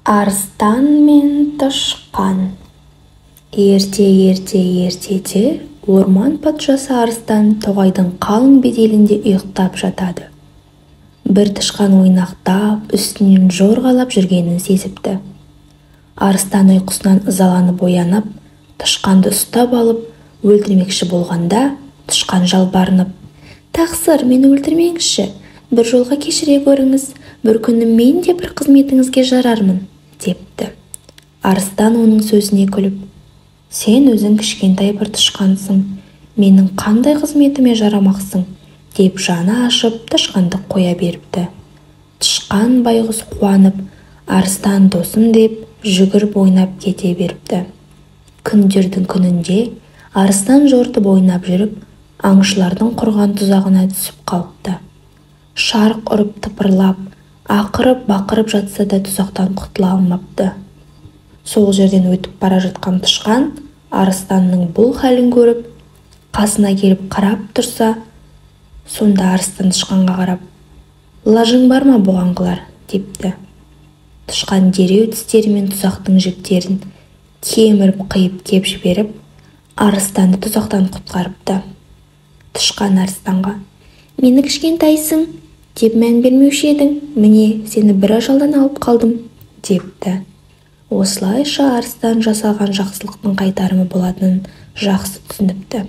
Арыстан мен тышқан. Ертеде орман патшасы арыстан тоғайдың қалың беделінде ұйықтап жатады. Бір тышқан ойнақтап, үстінен жорғалап жүргенін сезіпті. Арыстан ұйқысынан ызаланып оянып, тышқанды ұстап алып, өлтірмекші болғанда, тышқан жалбарынып: «Тақсыр, мені өлтірмеңізші, бір жолға кешіре көріңіз, бір күні мен де бір қызметіңізге жарармын», депті. Арыстан оның сөзіне күліп: «Сен өзің кішкентай бір тышқансың, менің қандай қызметіме жарамақсың», деп жаны ашып тышқанды қоя беріпті. Тышқан байғұс қуанып, арыстан досым деп жүгіріп ойнап кете беріпті. Күндердің күнінде арыстан жортып ойнап жүріп, аңшылардың құрған тұзағына түсіп қалыпты. Шарқ ұрып тыпырлап, ақырып бақырып жатса да тұзақтан құтыла алмапты. Сол жерден өтіп бара жатқан тышқан арыстанның бұл хәлін көріп, қасына келіп қарап тұрса, сонда арыстан тышқанға қарап: «Лажың бар ма бұған қылар?» депті. Тышқан дереу тістерімен тұзақтың жіптерін кеміріп қиып кеп жіберіп, арыстанды тұзақтан құтқарыпты. Тышқан арыстанға: «Мені кішкентайсың деп мән бермеуші едің, міне сені бір ажалдан алып қалдым», депті. Осылайша арыстан жасалған жақсылықтың қайтарымы болатынын жақсы түсініпті.